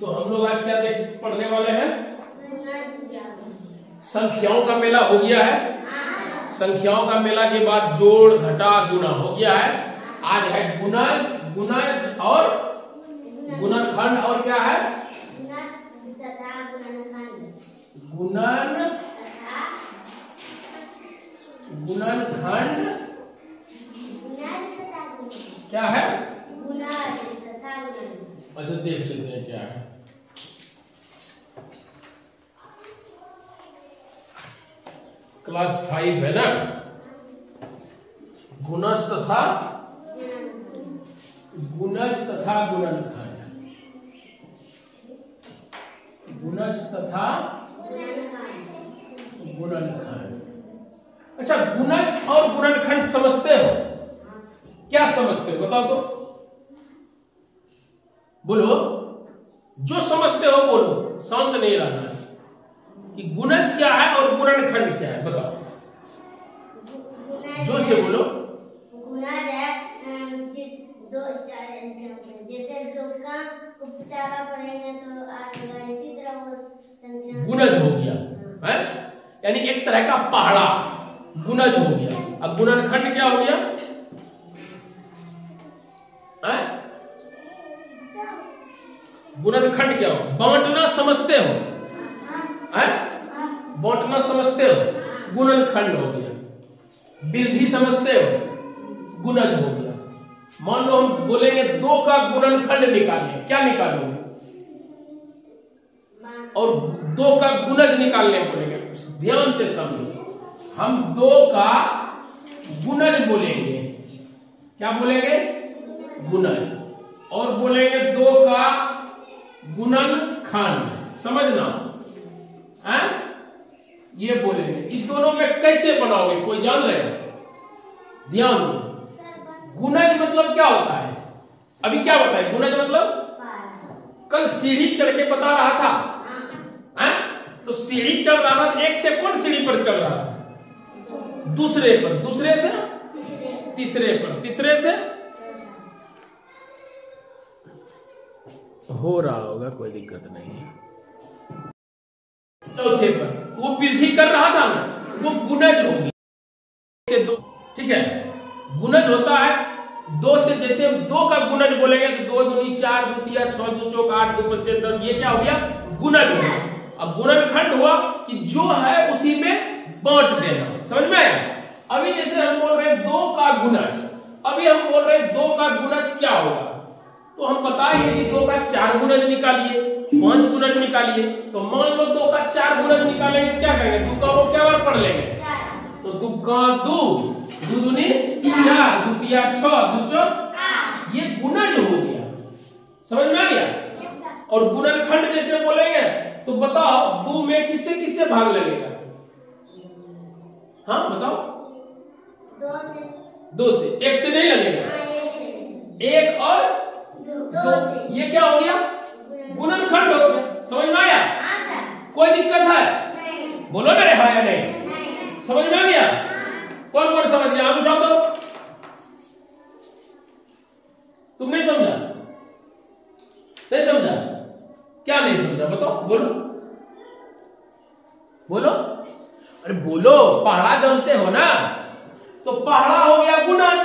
तो हम लोग आज क्या पढ़ने वाले हैं? संख्याओं का मेला हो गया है। संख्याओं का मेला के बाद जोड़ घटा गुणा हो गया है। आज है गुणन, गुणज और गुणनखंड और क्या है? गुणन, गुणनखंड क्या है? अच्छा देख लेते हैं क्या है। क्लास 5 है ना। गुणज तथा गुणनखंड, गुणज तथा गुणनखंड। अच्छा गुणज और गुणनखंड समझते हो? क्या समझते हो बताओ तो, बोलो। जो समझते हो बोलो, शांत नहीं रहना है। कि गुणज क्या है और गुणनखंड क्या है बताओ, जोर से बोलो। गुणज है जैसे 2 का उपचारा पढ़ेंगे तो 8 होगा, इसी तरह वो संख्या गुणज हो गया है, यानी एक तरह का पहाड़ा गुणज हो गया। अब गुणनखंड क्या हो गया है? गुणनखंड क्या हो? बांटना समझते हो है? बांटना समझते हो, गुणनखंड हो गया। वृद्धि समझते हो, गुणज हो गया। मान लो हम बोलेंगे 2 का गुणनखंड निकालिए, क्या निकालोगे? और 2 का गुणज निकालने बोलेंगे, ध्यान से समझो। हम 2 का गुणज बोलेंगे, क्या बोलेंगे? गुणज। और बोलेंगे 2 का गुणनखंड, समझना है? ये बोलेंगे। इन दोनों में कैसे बनाओगे, कोई जान रहे हैं? ध्यान दो। गुणज मतलब क्या होता है? अभी क्या बताए गुणज मतलब? कल सीढ़ी चढ़ के बता रहा था है? तो सीढ़ी चढ़ रहा था, एक से कौन सीढ़ी पर चढ़ रहा था? दूसरे पर, दूसरे से तीसरे पर, तीसरे से हो रहा होगा, कोई दिक्कत नहीं है। चौथे पर वो वृद्धि कर रहा था ना, वो गुणज होगी। ठीक है, गुणज होता है 2 से। जैसे 2 का गुणज बोलेंगे तो 2 दूनी 4, 2 तिया 6, 2 चौक 8, 2 पंचे 10, ये क्या हो गया? गुणज हो गया। अब गुणनखंड हुआ कि जो है उसी में बांट देना, समझ में आया? अभी जैसे हम बोल रहे हैं 2 का गुणज, अभी हम बोल रहे हैं 2 का गुणज क्या होगा, तो हम बताएंगे कि 2 का 4 गुणज निकालिए, 5 गुणज निकालिए। तो मान लो 2 का 4 गुणज निकालेंगे, क्या करेंगे? 2 का वो क्या बार पढ़ लेंगे? तो 2 का 2, 2 दूनी 4, 2 तिया 6, 2 चौक 8, ये गुणज हो गया। समझ में आ गया? और गुणनखंड जैसे बोलेंगे तो बताओ 2 में किससे किससे भाग लगेगा? हाँ बताओ। 2 से 1 से नहीं लगेगा। 1 और 2, ये क्या हो गया? गुणनखंड हो गया। समझ में आया? कोई दिक्कत है? बोलो ना रे हाँ या नहीं। समझ में आ गया? कौन कौन समझ गया? आप उठाओ दो। तुम नहीं समझा? नहीं समझा? क्या नहीं समझा बताओ, बोलो बोलो। अरे बोलो, पहाड़ा जानते हो ना? तो पहाड़ा हो गया गुणज।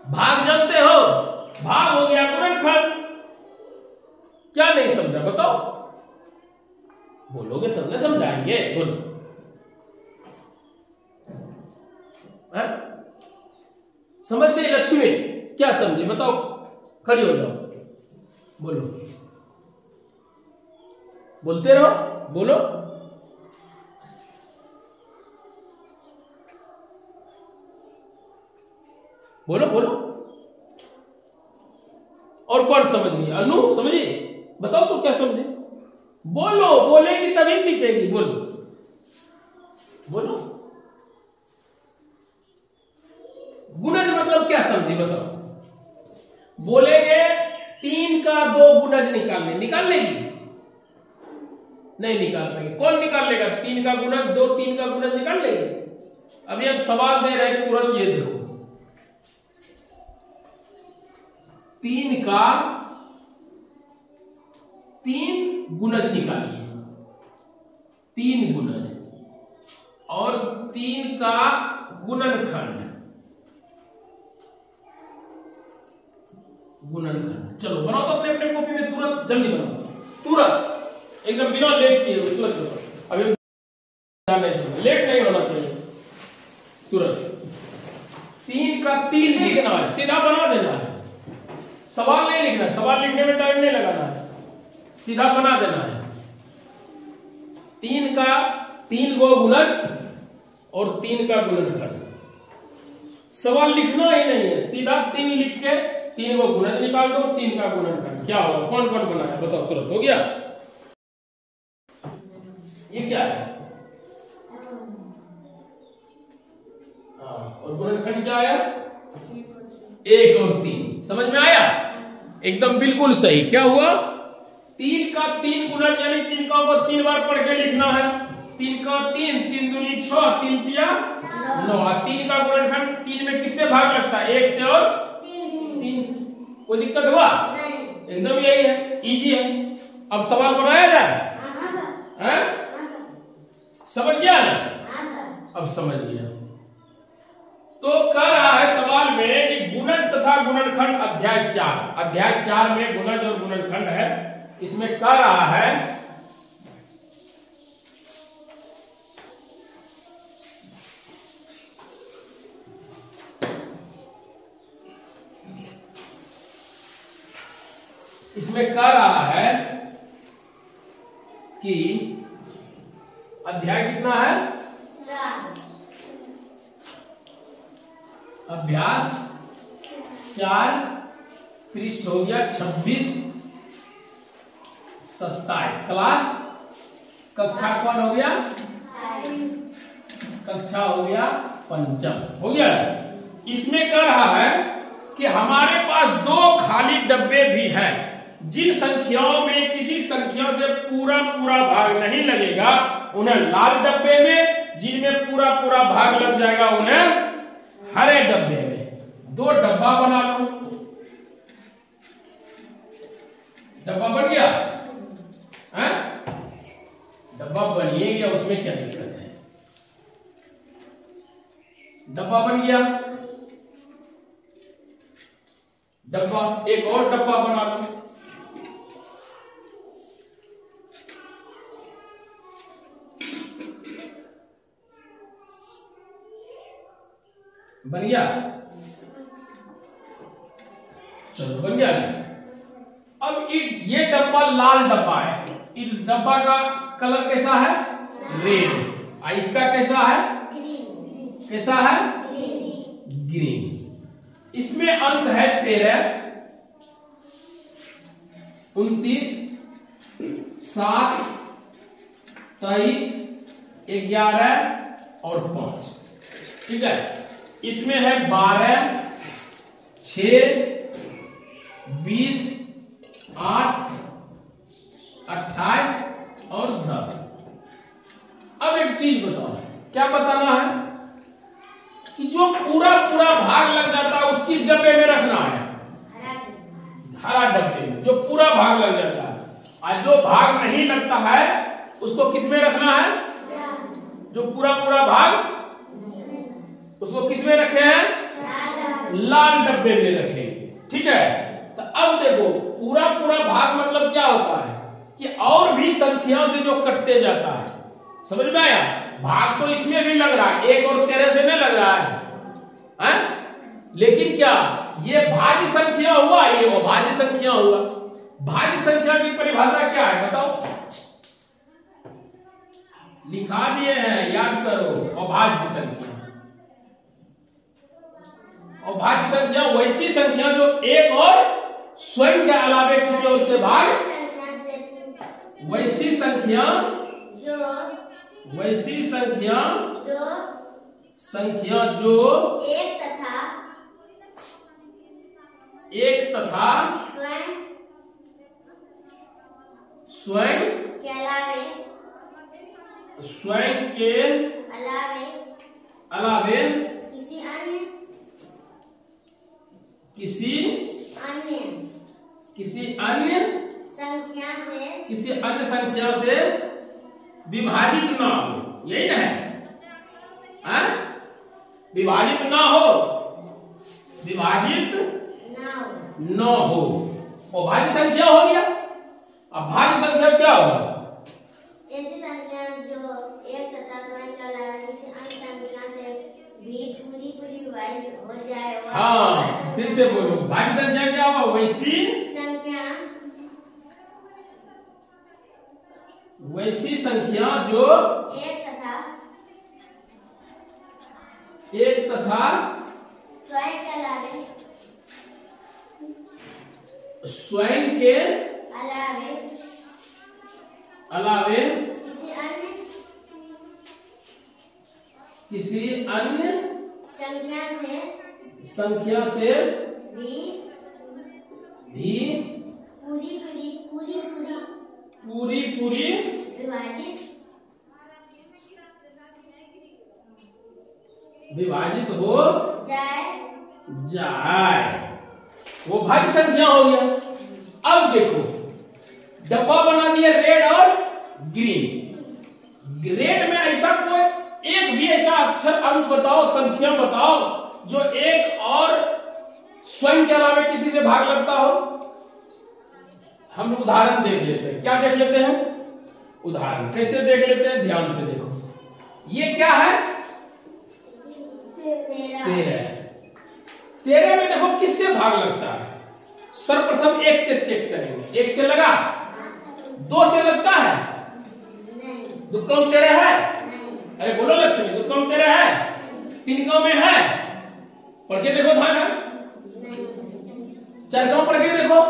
भाग जानते हो? भाग हो गया गुणनखंड। क्या नहीं समझा बताओ? बोलोगे तब ना समझाएंगे, बोलो। समझ गई लक्ष्मी? क्या समझे बताओ? खड़ी हो जाओ, बोलो। बोलते रहो, बोलो। बोलो बोलो। और कौन समझ गई? अनु समझी? बताओ तो क्या समझे? बोलो, बोलेगी तभी सीखेगी। बोलो बोलो। गुणज मतलब क्या समझी बताओ? बोलेंगे 3 का 2 गुणज निकालने, निकाल लेगी? नहीं निकाल पाएंगे। कौन निकाल लेगा? 3 का गुणज 2, 3 का गुणज निकाल लेगी? अभी हम सवाल दे रहे हैं, तुरंत ये देखो। 3 का 3 गुणज निकालिए, 3 गुणज और 3 का गुणनखंड, गुणनखंड। चलो बनाओ तो अपने अपने कॉपी में, तुरंत जल्दी बनाओ, तुरंत एकदम बिना लेट किए तुरंत बनाओ। अभी लेट नहीं होना चाहिए, तुरंत। 3 का 3 लिखना है, सीधा बना देना है, सवाल नहीं लिखना है, सवाल लिखने में टाइम नहीं लगाना है, सीधा बना देना है। 3 का 3 गो गुणज और 3 का गुणनखंड। सवाल लिखना ही नहीं है, सीधा 3 लिख के 3 गो गुणज निकाल दो, 3 का गुणनखंड। क्या होगा, कौन कौन बना है बताओ तुरंत। हो गया, ये क्या है, और गुणनखंड क्या आया, 1 और 3। समझ में आया, एकदम बिल्कुल सही। क्या हुआ, 3 का 3 गुणज यानी 3 का वो 3 बार पढ़ के लिखना है। 3 का 3, 3 दूनी 6, 3 तिया 9। 3 का गुणनखंड 3 में किससे भाग लगता है, 1 से और 3 से। कोई दिक्कत हुआ, एकदम यही है, इजी है। अब सवाल बनाया जाए, समझ गया ना, अब समझ गया। तो कह रहा है सवाल में कि गुणज तथा गुणनखंड अध्याय 4, अध्याय 4 में गुणज और गुणनखंड है। इसमें कह रहा है कि अध्याय कितना है, अभ्यास 4, पृष्ठ हो गया 26, 27। क्लास कक्षा कौन हो गया, कक्षा हो गया 5वीं, हो गया। इसमें कह रहा है कि हमारे पास 2 खाली डब्बे भी हैं। जिन संख्याओं में किसी संख्या से पूरा पूरा भाग नहीं लगेगा उन्हें लाल डब्बे में, जिनमें पूरा पूरा भाग लग जाएगा उन्हें हरे डब्बे में। 2 डब्बा बना लो, डब्बा बन गया है, डब्बा बनिए गया, उसमें क्या दिक्कत है, डब्बा बन गया। डब्बा, एक और डब्बा बना लो, बन गया, चलो बन गया। अब ये डब्बा लाल डब्बा है, इस डब्बा का कलर कैसा है, रेड। इसका कैसा है, कैसा है, ग्रीन। इसमें अंक है 13, 29, 7, 23, 11 और 5। ठीक है, इसमें है 12, 6, 20, 8, 28 और 10। अब एक चीज बताओ, क्या बताना है कि जो पूरा पूरा भाग लग जाता है उस किस डब्बे में रखना है, हरा डब्बे में, जो पूरा भाग लग जाता है। और जो भाग नहीं लगता है उसको किस में रखना है, जो पूरा पूरा भाग, उसको किस में रखे हैं, लाल डब्बे में रखेंगे। ठीक है, तो अब देखो पूरा पूरा भाग मतलब क्या होता है कि और भी संख्याओं से जो कटते जाता है। समझ में आया, भाग तो इसमें भी लग रहा है, 1 और 13 से नहीं लग रहा है, लेकिन क्या ये भाज्य संख्या हुआ, ये अभाज्य संख्या हुआ। भाज्य संख्या की परिभाषा क्या है बताओ, लिखा दिए हैं, याद करो। अभाज्य संख्या, अभाज्य संख्या वैसी संख्या जो 1 और स्वयं के अलावे किसी और से भाग, वैसी संख्या जो एक तथा स्वयं के अलावे किसी अन्य किसी अन्य संख्या से विभाजित ना हो, यही ना है? विभाजित ना हो, विभाजित न हो, और भाज्य संख्या हो गया। अब भाज्य संख्या क्या होगा? ऐसी संख्या जो एक तथा स्वयं के अलावा किसी अन्य संख्या से भी पूरी पूरी विभाजित हो जाए। हाँ, फिर से बोलो, भाज्य संख्या क्या होगा? वैसी संख्या जो एक तथा स्वयं के अलावे किसी अन्य संख्या से भी पूरी विभाजित हो जाए, वो भाज्य संख्या हो गया। अब देखो, डब्बा बना दिया रेड और ग्रीन। रेड में ऐसा कोई एक भी ऐसा अक्षर, अंक बताओ, संख्या बताओ जो एक और स्वयं के अलावा किसी से भाग लगता हो। हम उदाहरण देख लेते हैं। क्या देख लेते हैं? उदाहरण कैसे देख लेते हैं? ध्यान से देखो। ये क्या है? 13 में देखो किससे भाग लगता है? सर्वप्रथम 1 से चेक करेंगे। 1 से लगा, 2 से लगता है, दुक्कम 13 है। अरे बोलो लक्ष्मी, दुक्कम 13 है, 3 गांव में है, पढ़ के देखो धान है। 4 गांव पढ़ के देखो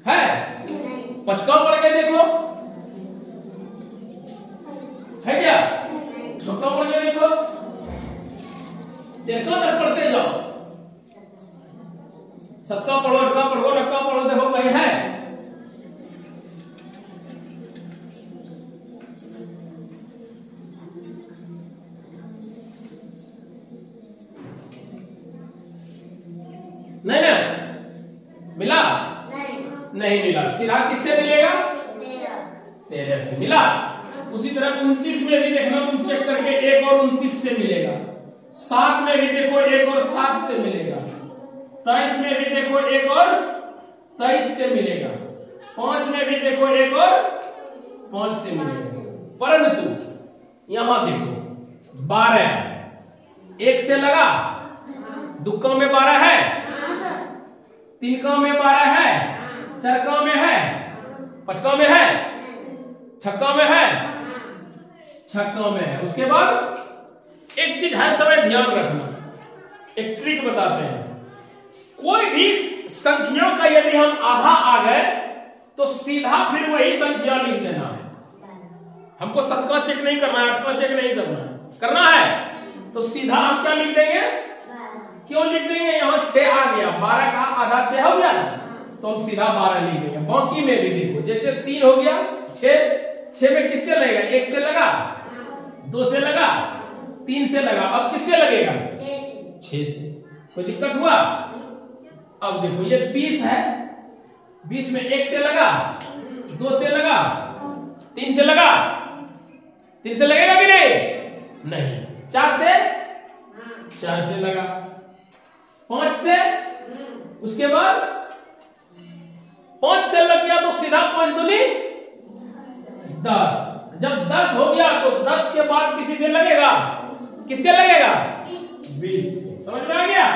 है, 5 गांव पढ़ के देखो है क्या? 6 गांव पढ़ के देखो, देखो तक पढ़ते जाओ। 7 गांव पढ़ो, 8 गांव पढ़ो, 9 गांव पढ़ो, देखो भाई है। नहीं ना मिला? नहीं मिला। सीधा किससे मिलेगा? 13 से मिला। उसी तरह 29 में भी देखना तुम चेक करके, 1 और 29 से मिलेगा। 7 में भी देखो 1 और 7 से मिलेगा। 23 में भी देखो 1 और 23 से मिलेगा। 5 में भी देखो 1 और 5 से मिलेगा। परंतु यहां देखो 12, 1 से लगा, दुक्का में 12 है, 3 गांव में 12 है, 4 गांव में है, 5 गांव में है, 6 गांव में है, 6 गांव में है। उसके बाद एक चीज हर समय ध्यान रखना, एक ट्रिक बताते हैं। कोई भी संख्या का यदि हम आधा आ गए तो सीधा फिर वही संख्या लिख देना है। हमको 7 का चेक नहीं करना है, 8 का चेक नहीं करना है तो सीधा हम क्या लिख देंगे? क्यों लिख देंगे? यहाँ 6 आ गया, 12 का आधा 6 हो गया ना, तो हम सीधा 12 लिख देंगे। बाकी में भी देखो, जैसे 3 हो गया, 6 में किससे लगेगा? 1 से लगा, 2 से लगा, 3 से लगा, अब किससे लगेगा? 6 से। कोई दिक्कत हुआ? अब देखो ये 20 है, 20 में 1 से लगा, 2 से लगा, 3 से लगा, 3 से लगेगा भी नहीं, 4 से लगा, 5 से, उसके बाद 5 से लग गया तो सीधा 5 दूनी 10। जब 10 हो गया तो 10 के बाद किसी से लगेगा? किससे लगेगा? 20। समझ में आ गया?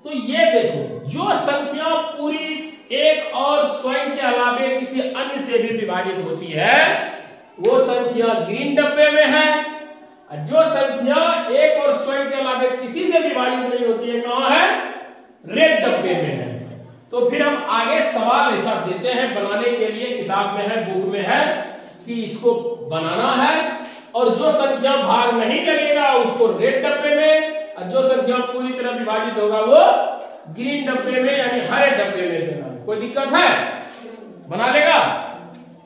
तो ये देखो, जो संख्या पूरी एक और स्वयं के अलावे किसी अन्य से भी विभाजित होती है वो संख्या ग्रीन डब्बे में है, जो संख्या एक और स्वयं के अलावे किसी से विभाजित नहीं होती है कहां है? रेड डब्बे में है। तो फिर हम आगे सवाल ऐसा देते हैं बनाने के लिए, किताब में है, बुक में है कि इसको बनाना है, और जो संख्या भाग नहीं लगेगा उसको रेड डब्बे में, और जो संख्या पूरी तरह विभाजित होगा वो ग्रीन डब्बे में यानी हरे डब्बे में देना है। कोई दिक्कत है? बना लेगा?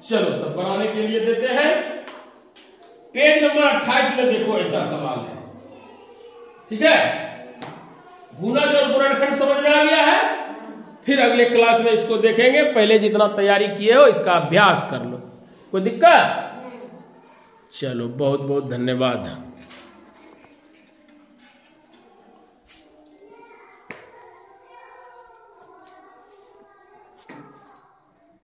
चलो तब बनाने के लिए देते हैं। पेज नंबर 28 में देखो ऐसा सवाल है, ठीक है? गुणज और गुणनखंड समझ में आ गया है? फिर अगले क्लास में इसको देखेंगे। पहले जितना तैयारी किए हो इसका अभ्यास कर लो। कोई दिक्कत? चलो, बहुत बहुत धन्यवाद।